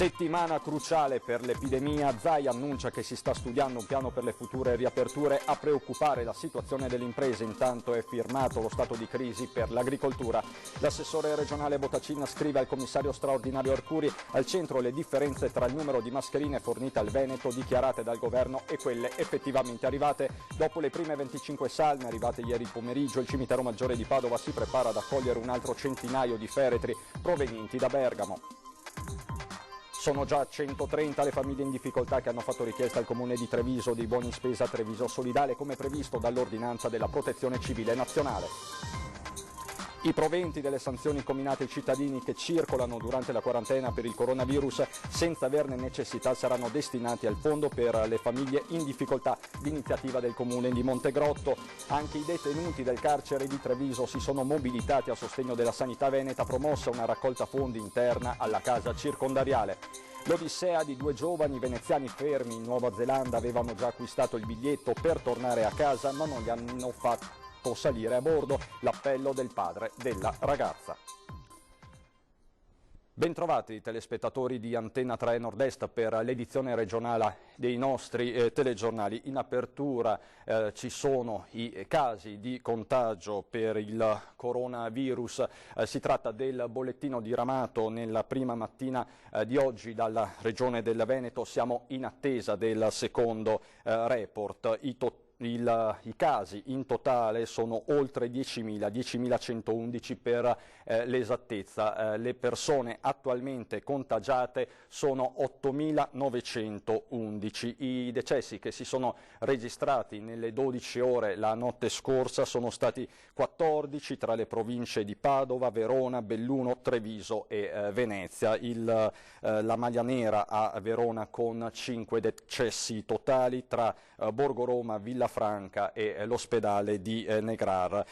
Settimana cruciale per l'epidemia. Zaia annuncia che si sta studiando un piano per le future riaperture. A preoccupare la situazione delle imprese, intanto è firmato lo stato di crisi per l'agricoltura. L'assessore regionale Botacin scrive al commissario straordinario Arcuri: al centro le differenze tra il numero di mascherine fornite al Veneto, dichiarate dal governo, e quelle effettivamente arrivate. Dopo le prime 25 salme arrivate ieri pomeriggio, il cimitero maggiore di Padova si prepara ad accogliere un altro centinaio di feretri provenienti da Bergamo. Sono già 130 le famiglie in difficoltà che hanno fatto richiesta al Comune di Treviso di buoni spesa Treviso Solidale, come previsto dall'ordinanza della Protezione Civile Nazionale. I proventi delle sanzioni comminate ai cittadini che circolano durante la quarantena per il coronavirus senza averne necessità saranno destinati al fondo per le famiglie in difficoltà, d'iniziativa del Comune di Montegrotto. Anche i detenuti del carcere di Treviso si sono mobilitati a sostegno della sanità veneta, promossa una raccolta fondi interna alla casa circondariale. L'odissea di due giovani veneziani fermi in Nuova Zelanda avevano già acquistato il biglietto per tornare a casa, ma non li hanno fatto salire a bordo. L'appello del padre della ragazza. Bentrovati telespettatori di Antenna 3 Nord-Est per l'edizione regionale dei nostri telegiornali. In apertura ci sono i casi di contagio per il coronavirus. Si tratta del bollettino diramato nella prima mattina di oggi dalla Regione del Veneto. Siamo in attesa del secondo report. I casi in totale sono oltre 10.000, 10.111 per l'esattezza. Le persone attualmente contagiate sono 8.911. I decessi che si sono registrati nelle 12 ore la notte scorsa sono stati 14 tra le province di Padova, Verona, Belluno, Treviso e Venezia. La maglia nera a Verona con 5 decessi totali tra Borgo Roma, Villafranca e l'ospedale di Negrar.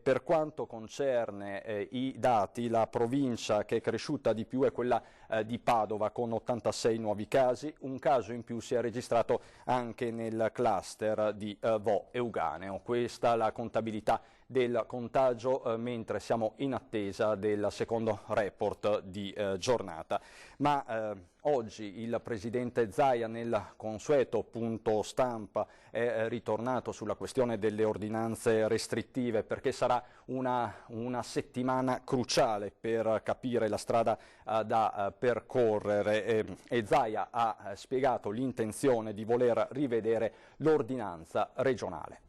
Per quanto concerne i dati, la provincia che è cresciuta di più è quella di Padova con 86 nuovi casi. Un caso in più si è registrato anche nel cluster di Vo Euganeo. Questa la contabilità del contagio, mentre siamo in attesa del secondo report di giornata. Ma oggi il presidente Zaia nel consueto punto stampa è ritornato sulla questione delle ordinanze restrittive, perché sarà una settimana cruciale per capire la strada da percorrere, e Zaia ha spiegato l'intenzione di voler rivedere l'ordinanza regionale.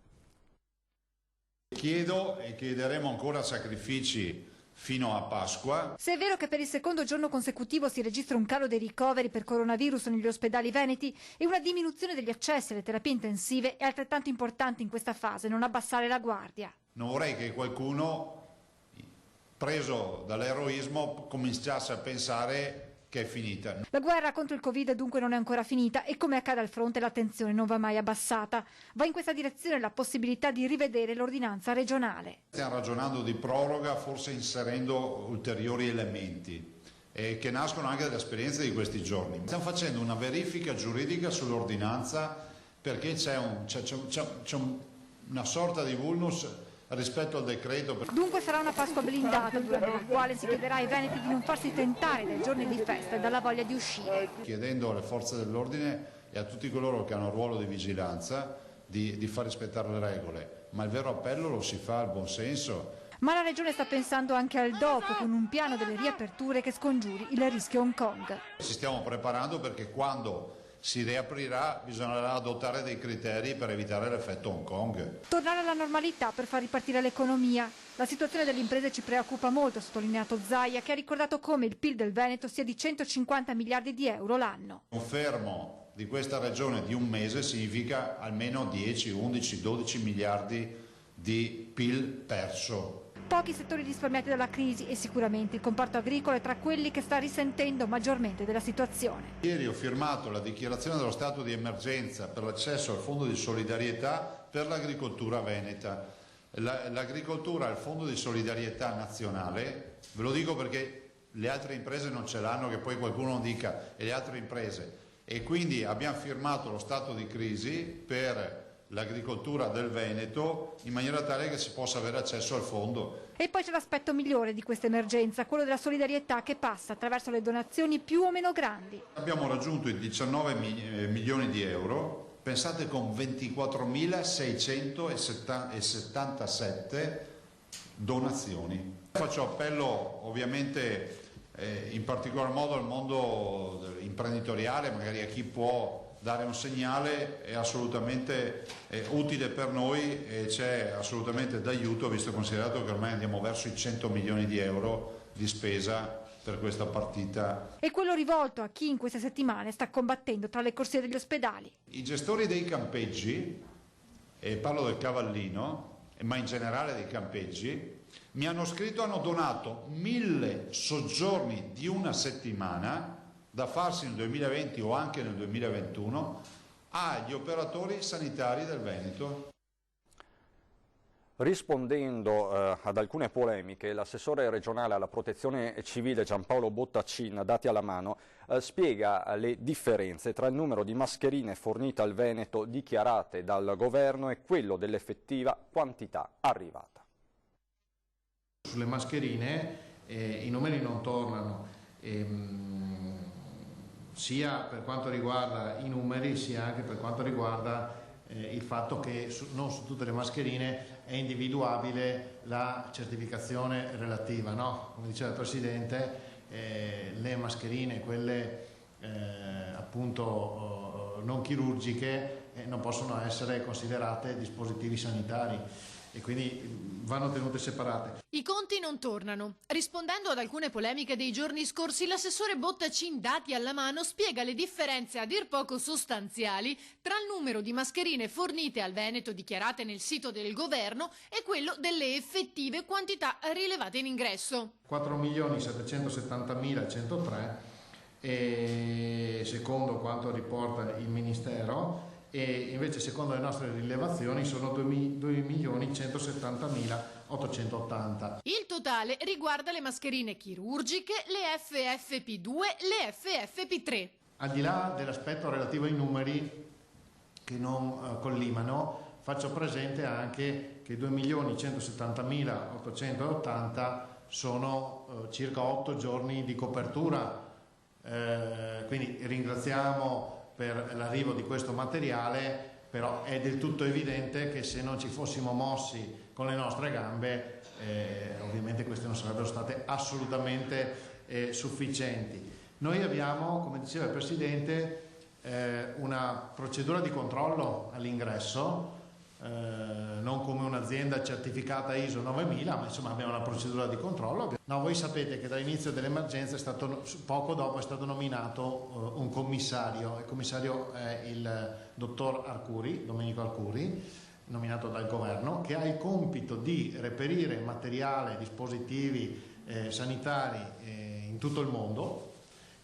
Chiedo e chiederemo ancora sacrifici fino a Pasqua. Se è vero che per il secondo giorno consecutivo si registra un calo dei ricoveri per coronavirus negli ospedali veneti e una diminuzione degli accessi alle terapie intensive, è altrettanto importante in questa fase non abbassare la guardia. Non vorrei che qualcuno, preso dall'eroismo, cominciasse a pensare che è finita. La guerra contro il Covid dunque non è ancora finita e, come accade al fronte, l'attenzione non va mai abbassata. Va in questa direzione la possibilità di rivedere l'ordinanza regionale. Stiamo ragionando di proroga, forse inserendo ulteriori elementi che nascono anche dall'esperienza di questi giorni. Stiamo facendo una verifica giuridica sull'ordinanza perché c'è una sorta di vulnus rispetto al decreto. Dunque sarà una Pasqua blindata, durante la quale si chiederà ai veneti di non farsi tentare dai giorni di festa e dalla voglia di uscire. Chiedendo alle forze dell'ordine e a tutti coloro che hanno il ruolo di vigilanza di far rispettare le regole, ma il vero appello lo si fa al buonsenso. Ma la Regione sta pensando anche al dopo, con un piano delle riaperture che scongiuri il rischio Hong Kong. Ci stiamo preparando perché quando si riaprirà bisognerà adottare dei criteri per evitare l'effetto Hong Kong. Tornare alla normalità per far ripartire l'economia. La situazione delle imprese ci preoccupa molto, ha sottolineato Zaia, che ha ricordato come il PIL del Veneto sia di 150 miliardi di euro l'anno. Un fermo di questa regione di un mese significa almeno 10, 11, 12 miliardi di PIL perso. Pochi settori risparmiati dalla crisi e sicuramente il comparto agricolo è tra quelli che sta risentendo maggiormente della situazione. Ieri ho firmato la dichiarazione dello stato di emergenza per l'accesso al fondo di solidarietà per l'agricoltura veneta. L'agricoltura ha il fondo di solidarietà nazionale, ve lo dico perché le altre imprese non ce l'hanno, che poi qualcuno dica e le altre imprese, e quindi abbiamo firmato lo stato di crisi per l'agricoltura del Veneto in maniera tale che si possa avere accesso al fondo. E poi c'è l'aspetto migliore di questa emergenza, quello della solidarietà che passa attraverso le donazioni più o meno grandi. Abbiamo raggiunto i 19 milioni di euro, pensate con 24.677 donazioni. Faccio appello ovviamente in particolar modo al mondo imprenditoriale, magari a chi può dare un segnale, è assolutamente utile per noi e c'è assolutamente d'aiuto, visto e considerato che ormai andiamo verso i 100 milioni di euro di spesa per questa partita. E quello rivolto a chi in queste settimane sta combattendo tra le corsie degli ospedali. I gestori dei campeggi, e parlo del Cavallino, ma in generale dei campeggi, mi hanno scritto, hanno donato 1000 soggiorni di una settimana da farsi nel 2020 o anche nel 2021 agli operatori sanitari del Veneto. Rispondendo ad alcune polemiche, l'assessore regionale alla protezione civile Giampaolo Bottacin, dati alla mano, spiega le differenze tra il numero di mascherine fornite al Veneto dichiarate dal governo e quello dell'effettiva quantità arrivata. Sulle mascherine i numeri non tornano, sia per quanto riguarda i numeri sia anche per quanto riguarda il fatto che non su tutte le mascherine è individuabile la certificazione relativa, no? Come diceva il Presidente, le mascherine, quelle appunto non chirurgiche, non possono essere considerate dispositivi sanitari e quindi vanno tenute separate. I conti non tornano. Rispondendo ad alcune polemiche dei giorni scorsi, l'assessore Bottacin, dati alla mano, spiega le differenze a dir poco sostanziali tra il numero di mascherine fornite al Veneto dichiarate nel sito del governo e quello delle effettive quantità rilevate in ingresso. 4.770.103 secondo quanto riporta il Ministero, e invece secondo le nostre rilevazioni sono 2.170.880. Il totale riguarda le mascherine chirurgiche, le FFP2, le FFP3. Al di là dell'aspetto relativo ai numeri che non collimano, faccio presente anche che 2.170.880 sono circa 8 giorni di copertura, quindi ringraziamo per l'arrivo di questo materiale, però è del tutto evidente che se non ci fossimo mossi con le nostre gambe ovviamente queste non sarebbero state assolutamente sufficienti. Noi abbiamo, come diceva il Presidente, una procedura di controllo all'ingresso, non come un'azienda certificata ISO 9000, ma insomma abbiamo una procedura di controllo. No, voi sapete che dall'inizio dell'emergenza poco dopo è stato nominato un commissario. Il commissario è il dottor Arcuri, Domenico Arcuri, nominato dal governo, che ha il compito di reperire materiale, dispositivi sanitari in tutto il mondo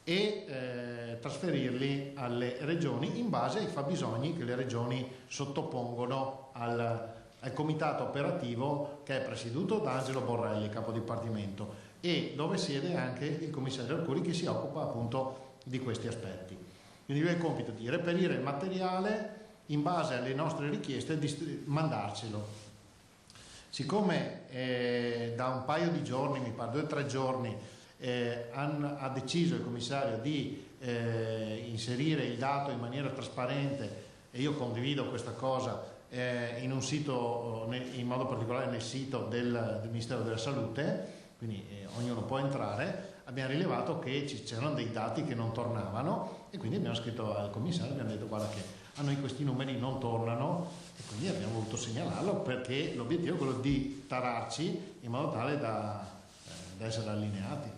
e trasferirli alle regioni in base ai fabbisogni che le regioni sottopongono al comitato operativo, che è presieduto da Angelo Borrelli, capo dipartimento, e dove siede anche il commissario Arcuri, che si occupa appunto di questi aspetti. Quindi lui ha il compito di reperire il materiale in base alle nostre richieste e di mandarcelo. Siccome da un paio di giorni, mi pare 2 o 3 giorni, ha deciso il commissario di inserire il dato in maniera trasparente, e io condivido questa cosa, in un sito, in modo particolare nel sito del Ministero della Salute, quindi ognuno può entrare, abbiamo rilevato che c'erano dei dati che non tornavano e quindi abbiamo scritto al commissario, abbiamo detto guarda che a noi questi numeri non tornano, e quindi abbiamo voluto segnalarlo, perché l'obiettivo è quello di tararci in modo tale da essere allineati.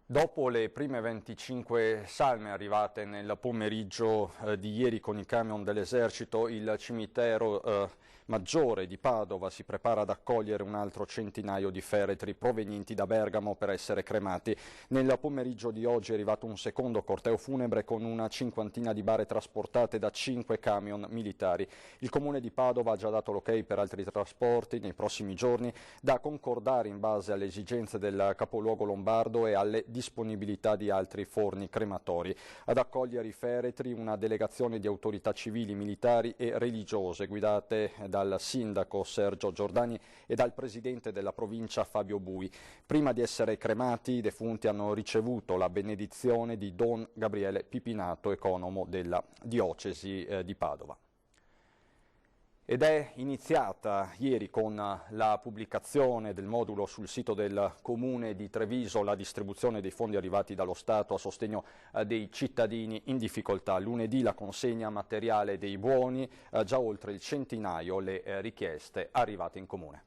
Dopo le prime 25 salme arrivate nel pomeriggio di ieri con i camion dell'esercito, il cimitero Maggiore di Padova si prepara ad accogliere un altro centinaio di feretri provenienti da Bergamo per essere cremati. Nel pomeriggio di oggi è arrivato un secondo corteo funebre con una cinquantina di bare trasportate da 5 camion militari. Il Comune di Padova ha già dato l'ok per altri trasporti nei prossimi giorni, da concordare in base alle esigenze del capoluogo lombardo e alle disponibilità di altri forni crematori. Ad accogliere i feretri una delegazione di autorità civili, militari e religiose guidate dal sindaco Sergio Giordani e dal presidente della provincia Fabio Bui. Prima di essere cremati, i defunti hanno ricevuto la benedizione di Don Gabriele Pipinato, economo della diocesi di Padova. Ed è iniziata ieri con la pubblicazione del modulo sul sito del Comune di Treviso la distribuzione dei fondi arrivati dallo Stato a sostegno dei cittadini in difficoltà. Lunedì la consegna materiale dei buoni, già oltre il centinaio le richieste arrivate in Comune.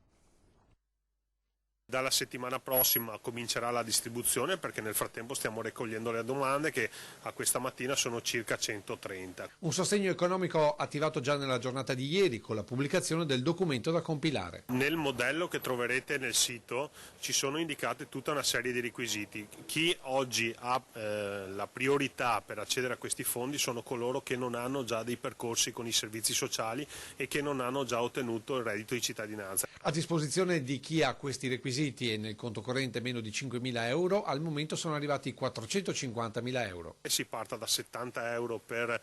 Dalla settimana prossima comincerà la distribuzione, perché nel frattempo stiamo raccogliendo le domande, che a questa mattina sono circa 130. Un sostegno economico attivato già nella giornata di ieri con la pubblicazione del documento da compilare. Nel modello che troverete nel sito ci sono indicate tutta una serie di requisiti. Chi oggi ha la priorità per accedere a questi fondi sono coloro che non hanno già dei percorsi con i servizi sociali e che non hanno già ottenuto il reddito di cittadinanza. A disposizione di chi ha questi requisiti e nel conto corrente meno di 5.000 euro, al momento sono arrivati 450.000 euro. E si parta da 70 euro per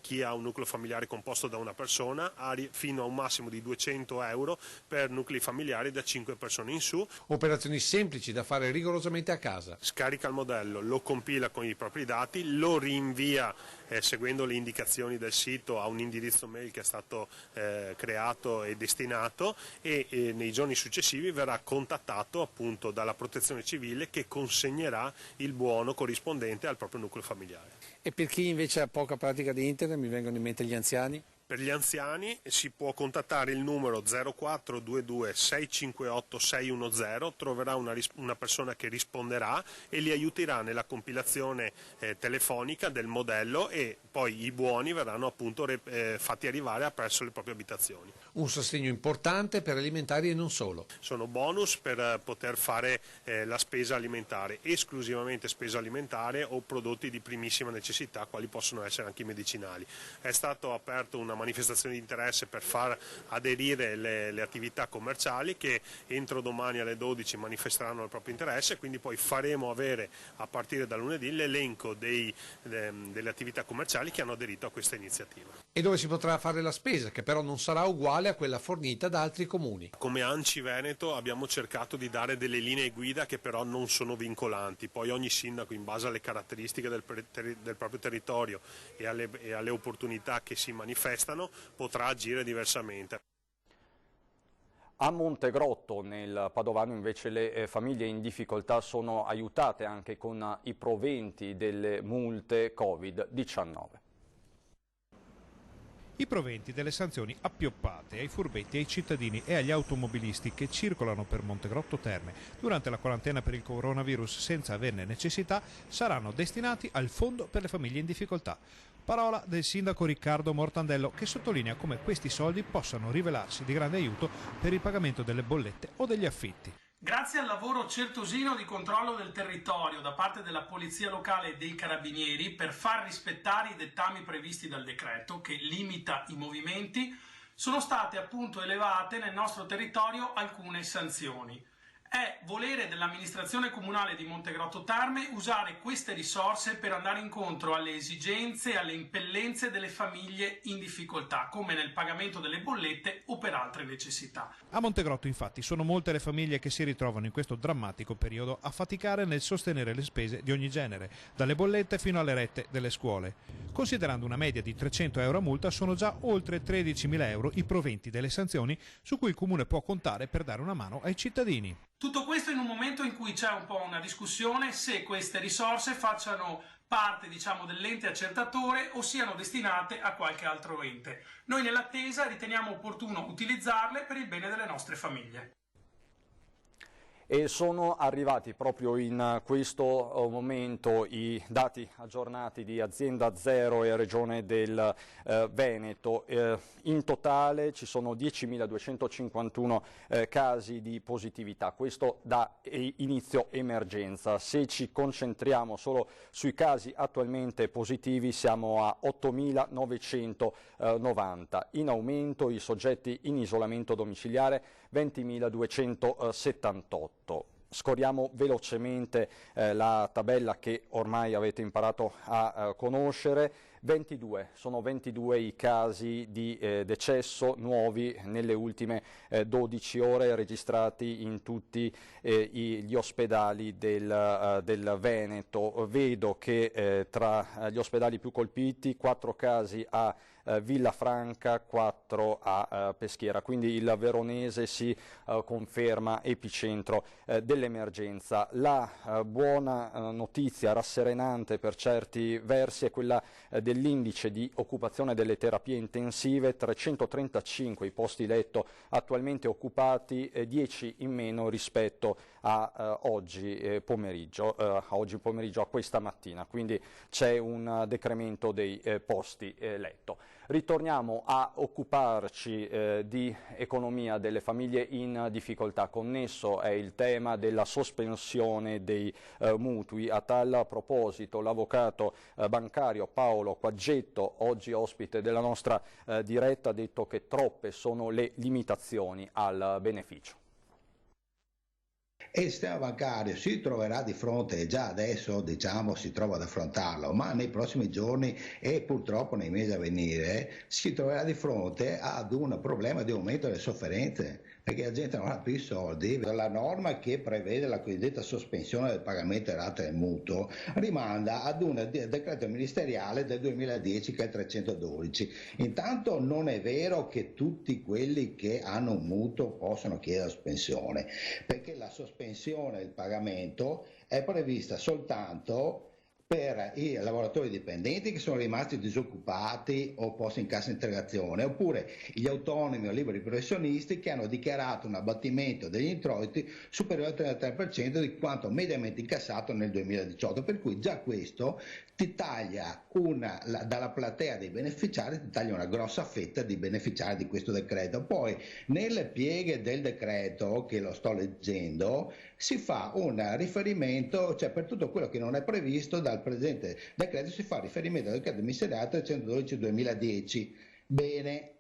chi ha un nucleo familiare composto da una persona, fino a un massimo di 200 euro per nuclei familiari da 5 persone in su. Operazioni semplici da fare rigorosamente a casa. Scarica il modello, lo compila con i propri dati, lo rinvia seguendo le indicazioni del sito a un indirizzo mail che è stato creato e destinato, e nei giorni successivi verrà contattato appunto dalla Protezione Civile, che consegnerà il buono corrispondente al proprio nucleo familiare. E per chi invece ha poca pratica di internet, mi vengono in mente gli anziani? Per gli anziani si può contattare il numero 0422 658 610, troverà una persona che risponderà e li aiuterà nella compilazione telefonica del modello, e poi i buoni verranno appunto fatti arrivare presso le proprie abitazioni. Un sostegno importante per alimentari e non solo. Sono bonus per poter fare la spesa alimentare, esclusivamente spesa alimentare o prodotti di primissima necessità, quali possono essere anche i medicinali. È stato aperto una manifestazione di interesse per far aderire le attività commerciali, che entro domani alle 12 manifesteranno il proprio interesse, quindi poi faremo avere a partire da lunedì l'elenco delle attività commerciali che hanno aderito a questa iniziativa. E dove si potrà fare la spesa, che però non sarà uguale a quella fornita da altri comuni. Come ANCI Veneto abbiamo cercato di dare delle linee guida che però non sono vincolanti, poi ogni sindaco, in base alle caratteristiche del proprio territorio e alle opportunità che si manifestano, potrà agire diversamente. A Montegrotto, nel Padovano, invece le famiglie in difficoltà sono aiutate anche con i proventi delle multe Covid-19. I proventi delle sanzioni appioppate ai furbetti, ai cittadini e agli automobilisti che circolano per Montegrotto Terme durante la quarantena per il coronavirus senza averne necessità saranno destinati al Fondo per le famiglie in difficoltà. Parola del sindaco Riccardo Mortandello, che sottolinea come questi soldi possano rivelarsi di grande aiuto per il pagamento delle bollette o degli affitti. Grazie al lavoro certosino di controllo del territorio da parte della Polizia Locale e dei Carabinieri per far rispettare i dettami previsti dal decreto che limita i movimenti, sono state appunto elevate nel nostro territorio alcune sanzioni. È volere dell'amministrazione comunale di Montegrotto Terme usare queste risorse per andare incontro alle esigenze e alle impellenze delle famiglie in difficoltà, come nel pagamento delle bollette o per altre necessità. A Montegrotto, infatti, sono molte le famiglie che si ritrovano in questo drammatico periodo a faticare nel sostenere le spese di ogni genere, dalle bollette fino alle rette delle scuole. Considerando una media di 300 euro a multa, sono già oltre 13.000 euro i proventi delle sanzioni su cui il Comune può contare per dare una mano ai cittadini. Tutto questo in un momento in cui c'è un po' una discussione se queste risorse facciano parte, dell'ente accertatore o siano destinate a qualche altro ente. Noi nell'attesa riteniamo opportuno utilizzarle per il bene delle nostre famiglie. E sono arrivati proprio in questo momento i dati aggiornati di Azienda Zero e Regione del Veneto. In totale ci sono 10.251 casi di positività, questo da inizio emergenza. Se ci concentriamo solo sui casi attualmente positivi siamo a 8.990. In aumento i soggetti in isolamento domiciliare, 20.278. Scorriamo velocemente la tabella che ormai avete imparato a conoscere. Sono 22 i casi di decesso nuovi nelle ultime 12 ore registrati in tutti gli ospedali del Veneto. Vedo che tra gli ospedali più colpiti 4 casi a Villafranca, 4 a Peschiera, quindi il Veronese si conferma epicentro dell'emergenza. La buona notizia rasserenante per certi versi è quella dell'indice di occupazione delle terapie intensive, 335 i posti letto attualmente occupati, 10 in meno rispetto a oggi pomeriggio, a questa mattina, quindi c'è un decremento dei posti letto. Ritorniamo a occuparci di economia delle famiglie in difficoltà. Connesso è il tema della sospensione dei mutui. A tal proposito l'avvocato bancario Paolo Quaggetto, oggi ospite della nostra diretta, ha detto che troppe sono le limitazioni al beneficio. E il sistema bancario si troverà di fronte, già adesso diciamo si trova ad affrontarlo, ma nei prossimi giorni e purtroppo nei mesi a venire si troverà di fronte ad un problema di aumento delle sofferenze, perché la gente non ha più i soldi. La norma che prevede la cosiddetta sospensione del pagamento delle rate del mutuo rimanda ad un decreto ministeriale del 2010 che è il 312. Intanto non è vero che tutti quelli che hanno un mutuo possono chiedere la sospensione, perché la sospensione del pagamento è prevista soltanto per i lavoratori dipendenti che sono rimasti disoccupati o posti in cassa integrazione, oppure gli autonomi o liberi professionisti che hanno dichiarato un abbattimento degli introiti superiore al 33% di quanto mediamente incassato nel 2018, per cui già questo ti taglia dalla platea dei beneficiari, ti taglia una grossa fetta di beneficiari di questo decreto. Poi nelle pieghe del decreto, che lo sto leggendo, si fa un riferimento, cioè per tutto quello che non è previsto dal presente decreto si fa riferimento al decreto ministeriale 312/2010. Bene,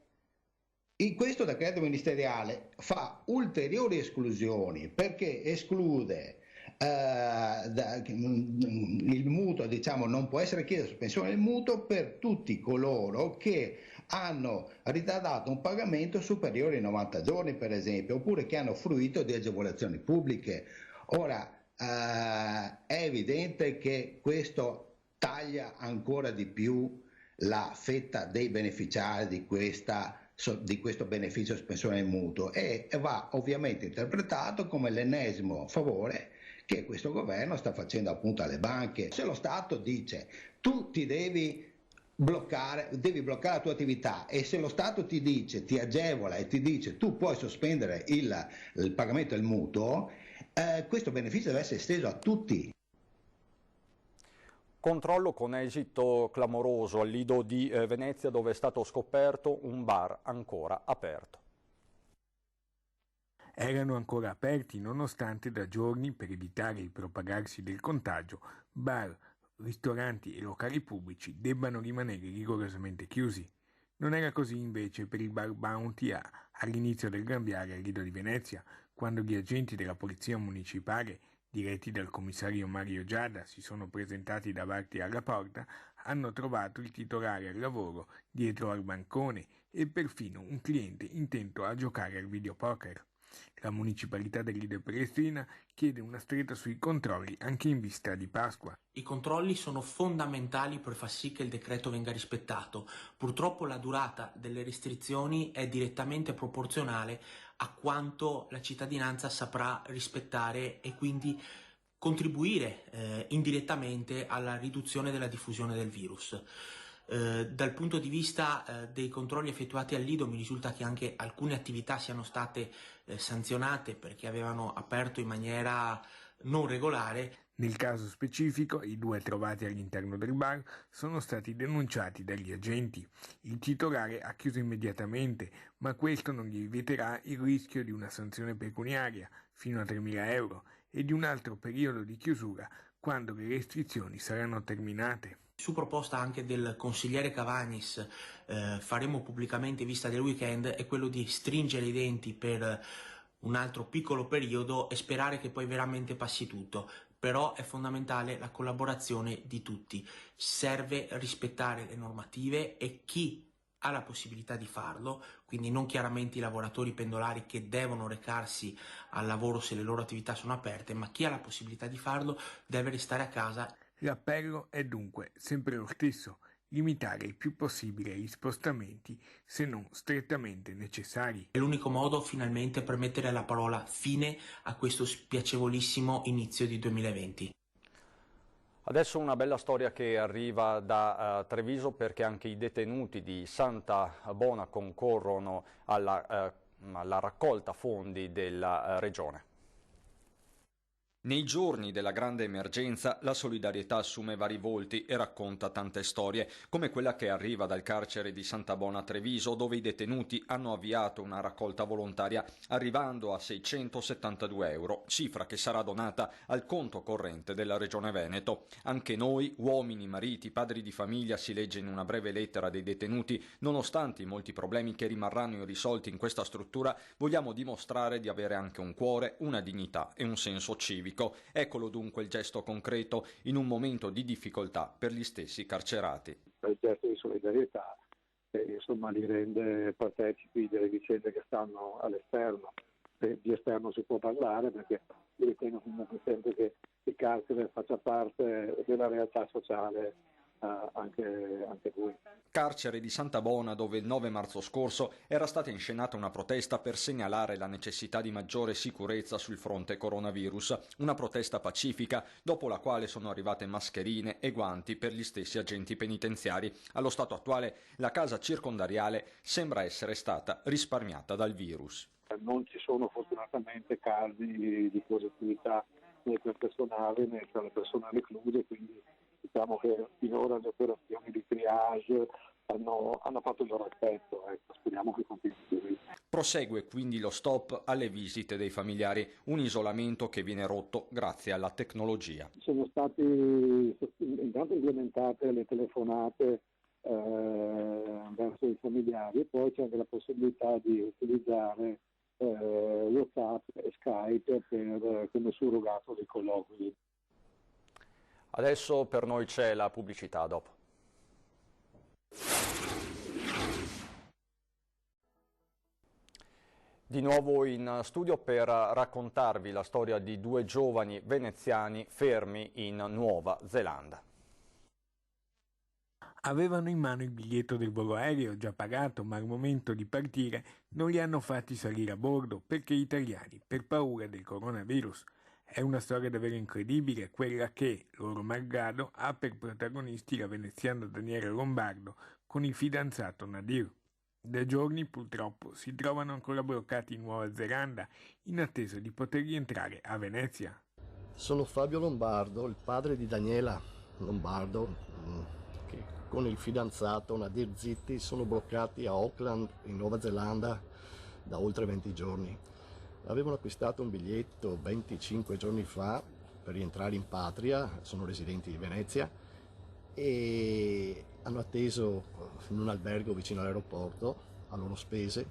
in questo decreto ministeriale fa ulteriori esclusioni, perché esclude il mutuo, diciamo, non può essere chiesta sospensione del mutuo per tutti coloro che hanno ritardato un pagamento superiore ai 90 giorni, per esempio, oppure che hanno fruito di agevolazioni pubbliche. Ora è evidente che questo taglia ancora di più la fetta dei beneficiari di questo beneficio sospensione del mutuo, e va ovviamente interpretato come l'ennesimo favore che questo governo sta facendo appunto alle banche. Se lo Stato dice tu devi bloccare la tua attività, e se lo Stato ti agevola e ti dice tu puoi sospendere il pagamento del mutuo, questo beneficio deve essere esteso a tutti. Controllo con esito clamoroso al Lido di Venezia, dove è stato scoperto un bar ancora aperto. Erano ancora aperti nonostante da giorni, per evitare il propagarsi del contagio, bar, ristoranti e locali pubblici debbano rimanere rigorosamente chiusi. Non era così invece per il bar Bounty all'inizio del Gran Viale al Lido di Venezia, quando gli agenti della polizia municipale, diretti dal commissario Mario Giada, si sono presentati davanti alla porta, hanno trovato il titolare al lavoro dietro al bancone e perfino un cliente intento a giocare al videopoker. La municipalità del Lido e Prenestina chiede una stretta sui controlli anche in vista di Pasqua. I controlli sono fondamentali per far sì che il decreto venga rispettato. Purtroppo la durata delle restrizioni è direttamente proporzionale a quanto la cittadinanza saprà rispettare e quindi contribuire indirettamente alla riduzione della diffusione del virus. Dal punto di vista dei controlli effettuati al Lido, mi risulta che anche alcune attività siano state sanzionate perché avevano aperto in maniera non regolare. Nel caso specifico, i 2 trovati all'interno del bar sono stati denunciati dagli agenti. Il titolare ha chiuso immediatamente, ma questo non gli eviterà il rischio di una sanzione pecuniaria fino a 3.000 euro e di un altro periodo di chiusura quando le restrizioni saranno terminate. Su proposta anche del consigliere Cavagnis, faremo pubblicamente in vista del weekend, è quello di stringere i denti per un altro piccolo periodo e sperare che poi veramente passi tutto. Però è fondamentale la collaborazione di tutti. Serve rispettare le normative e chi ha la possibilità di farlo, quindi non chiaramente i lavoratori pendolari che devono recarsi al lavoro se le loro attività sono aperte, ma chi ha la possibilità di farlo deve restare a casa. L'appello è dunque sempre lo stesso: limitare il più possibile gli spostamenti se non strettamente necessari. È l'unico modo finalmente per mettere la parola fine a questo spiacevolissimo inizio di 2020. Adesso una bella storia che arriva da Treviso, perché anche i detenuti di Santa Bona concorrono alla raccolta fondi della Regione. Nei giorni della grande emergenza la solidarietà assume vari volti e racconta tante storie, come quella che arriva dal carcere di Santa Bona a Treviso, dove i detenuti hanno avviato una raccolta volontaria arrivando a 672 euro, cifra che sarà donata al conto corrente della Regione Veneto. Anche noi, uomini, mariti, padri di famiglia, si legge in una breve lettera dei detenuti, nonostante i molti problemi che rimarranno irrisolti in questa struttura, vogliamo dimostrare di avere anche un cuore, una dignità e un senso civico. Eccolo dunque il gesto concreto in un momento di difficoltà per gli stessi carcerati. Il gesto di solidarietà insomma li rende partecipi delle vicende che stanno all'esterno. Di esterno si può parlare, perché io ritengo comunque sempre che il carcere faccia parte della realtà sociale anche lui. Carcere di Santa Bona, dove il 9 marzo scorso era stata inscenata una protesta per segnalare la necessità di maggiore sicurezza sul fronte coronavirus, una protesta pacifica dopo la quale sono arrivate mascherine e guanti per gli stessi agenti penitenziari. Allo stato attuale la casa circondariale sembra essere stata risparmiata dal virus. Non ci sono fortunatamente casi di positività né per personale né tra le persone recluse, quindi diciamo che finora le operazioni di triage hanno fatto il loro effetto, speriamo che continui così. Prosegue quindi lo stop alle visite dei familiari, un isolamento che viene rotto grazie alla tecnologia. Sono state intanto implementate le telefonate verso i familiari, e poi c'è anche la possibilità di utilizzare WhatsApp e Skype come surrogato dei colloqui. Adesso per noi c'è la pubblicità, dopo. Di nuovo in studio per raccontarvi la storia di due giovani veneziani fermi in Nuova Zelanda. Avevano in mano il biglietto del volo aereo già pagato, ma al momento di partire non li hanno fatti salire a bordo perché gli italiani, per paura del coronavirus. È una storia davvero incredibile, quella che, loro malgrado, ha per protagonisti la veneziana Daniela Lombardo con il fidanzato Nadir. Da giorni purtroppo si trovano ancora bloccati in Nuova Zelanda in attesa di poter rientrare a Venezia. Sono Fabio Lombardo, il padre di Daniela Lombardo, che con il fidanzato Nadir Zitti sono bloccati a Auckland in Nuova Zelanda da oltre 20 giorni. Avevano acquistato un biglietto 25 giorni fa per rientrare in patria, sono residenti di Venezia, e hanno atteso in un albergo vicino all'aeroporto, a loro spese,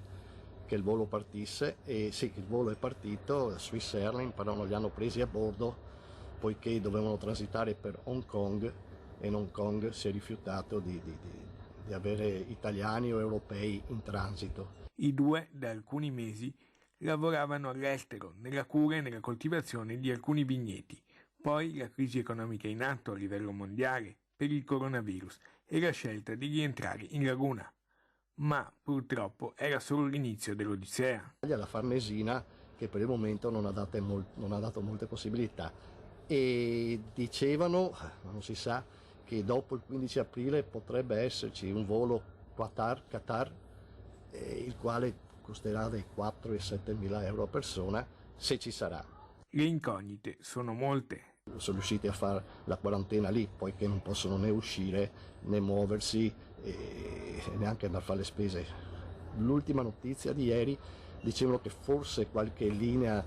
che il volo partisse, e sì, il volo è partito, Swiss Airlines, però non li hanno presi a bordo poiché dovevano transitare per Hong Kong, e in Hong Kong si è rifiutato di avere italiani o europei in transito. I due da alcuni mesi lavoravano all'estero nella cura e nella coltivazione di alcuni vigneti. Poi la crisi economica in atto a livello mondiale per il coronavirus e la scelta di rientrare in laguna. Ma purtroppo era solo l'inizio dell'odissea. La Farnesina, che per il momento non ha dato molte possibilità, e dicevano, non si sa, che dopo il 15 aprile potrebbe esserci un volo Qatar, il quale costerà dai 4 e 7 mila euro a persona, se ci sarà. Le incognite sono molte. Sono riusciti a fare la quarantena lì, poiché non possono né uscire né muoversi e neanche andare a fare le spese. L'ultima notizia di ieri dicevano che forse qualche linea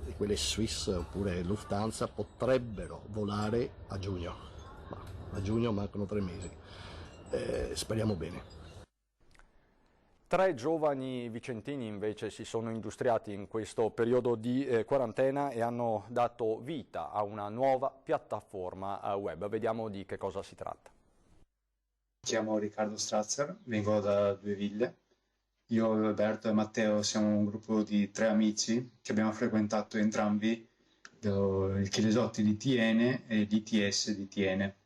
di quelle Swiss oppure Lufthansa potrebbero volare a giugno, ma a giugno mancano 3 mesi. Speriamo bene. 3 giovani vicentini invece si sono industriati in questo periodo di quarantena e hanno dato vita a una nuova piattaforma web. Vediamo di che cosa si tratta. Mi chiamo Riccardo Strazzer, vengo da Due Ville. Io, Alberto e Matteo siamo un gruppo di 3 amici che abbiamo frequentato entrambi il Chilesotti di Tiene e l'ITS di Tiene.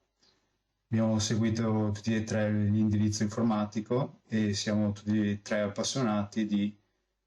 Abbiamo seguito tutti e 3 l'indirizzo informatico e siamo tutti e 3 appassionati di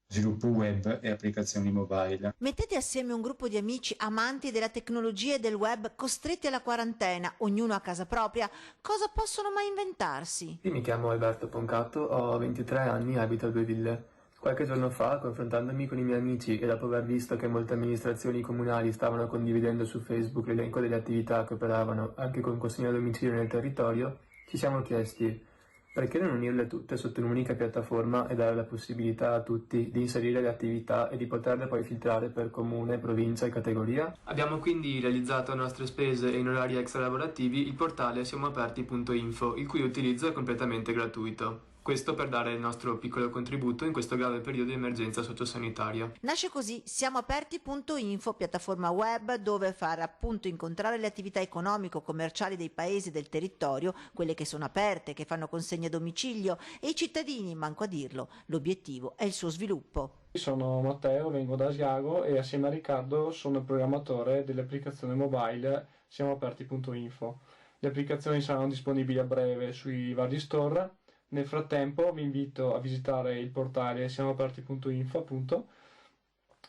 sviluppo web e applicazioni mobile. Mettete assieme un gruppo di amici amanti della tecnologia e del web costretti alla quarantena, ognuno a casa propria. Cosa possono mai inventarsi? Io mi chiamo Alberto Poncato, ho 23 anni e abito a Due Ville. Qualche giorno fa, confrontandomi con i miei amici e dopo aver visto che molte amministrazioni comunali stavano condividendo su Facebook l'elenco delle attività che operavano anche con consegna a domicilio nel territorio, ci siamo chiesti: perché non unirle tutte sotto un'unica piattaforma e dare la possibilità a tutti di inserire le attività e di poterle poi filtrare per comune, provincia e categoria? Abbiamo quindi realizzato a nostre spese e in orari extralavorativi il portale siamoaperti.info, il cui utilizzo è completamente gratuito. Questo per dare il nostro piccolo contributo in questo grave periodo di emergenza sociosanitaria. Nasce così siamoaperti.info, piattaforma web dove far appunto incontrare le attività economico-commerciali dei paesi del territorio, quelle che sono aperte, che fanno consegne a domicilio, e i cittadini, manco a dirlo. L'obiettivo è il suo sviluppo. Sono Matteo, vengo da Asiago e assieme a Riccardo sono il programmatore dell'applicazione mobile siamoaperti.info. Le applicazioni saranno disponibili a breve sui vari store. Nel frattempo vi invito a visitare il portale siamoaperti.info appunto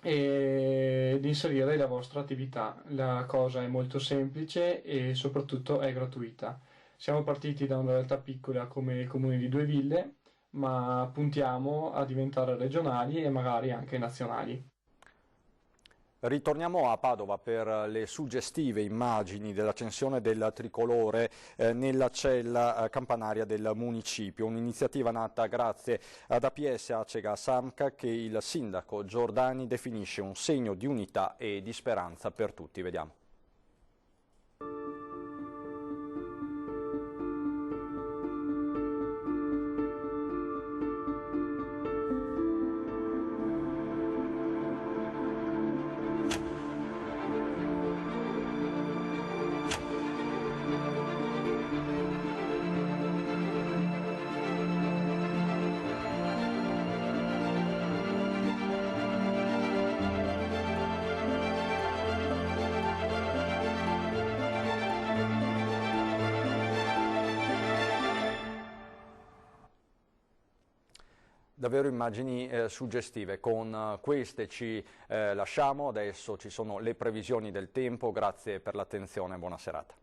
ed inserire la vostra attività. La cosa è molto semplice e soprattutto è gratuita. Siamo partiti da una realtà piccola come il comune di Due Ville, ma puntiamo a diventare regionali e magari anche nazionali. Ritorniamo a Padova per le suggestive immagini dell'accensione del tricolore nella cella campanaria del municipio, un'iniziativa nata grazie ad APS Acega Samca che il sindaco Giordani definisce un segno di unità e di speranza per tutti. Vediamo. Davvero immagini suggestive. Con queste ci lasciamo, adesso ci sono le previsioni del tempo. Grazie per l'attenzione, buona serata.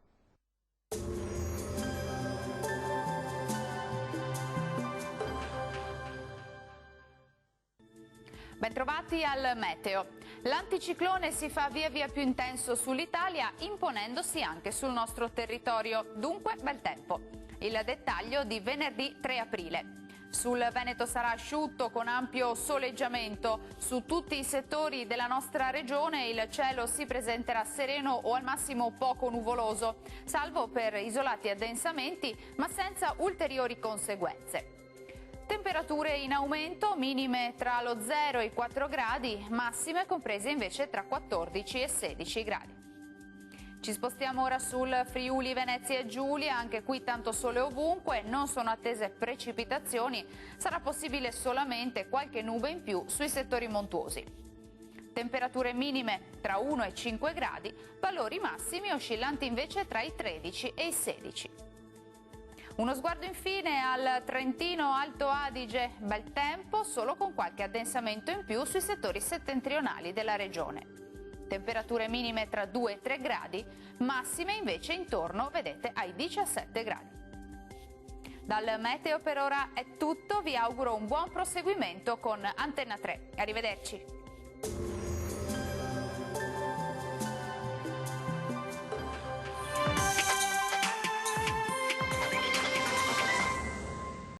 Bentrovati al meteo. L'anticiclone si fa via via più intenso sull'Italia, imponendosi anche sul nostro territorio. Dunque, bel tempo. Il dettaglio di venerdì 3 aprile. Sul Veneto sarà asciutto con ampio soleggiamento. Su tutti i settori della nostra regione il cielo si presenterà sereno o al massimo poco nuvoloso, salvo per isolati addensamenti, ma senza ulteriori conseguenze. Temperature in aumento, minime tra lo 0 e i 4 gradi, massime comprese invece tra 14 e 16 gradi. Ci spostiamo ora sul Friuli Venezia Giulia, anche qui tanto sole ovunque, non sono attese precipitazioni, sarà possibile solamente qualche nube in più sui settori montuosi. Temperature minime tra 1 e 5 gradi, valori massimi oscillanti invece tra i 13 e i 16. Uno sguardo infine al Trentino Alto Adige, bel tempo solo con qualche addensamento in più sui settori settentrionali della regione. Temperature minime tra 2 e 3 gradi, massime invece intorno, vedete, ai 17 gradi. Dal meteo per ora è tutto, vi auguro un buon proseguimento con Antenna 3. Arrivederci.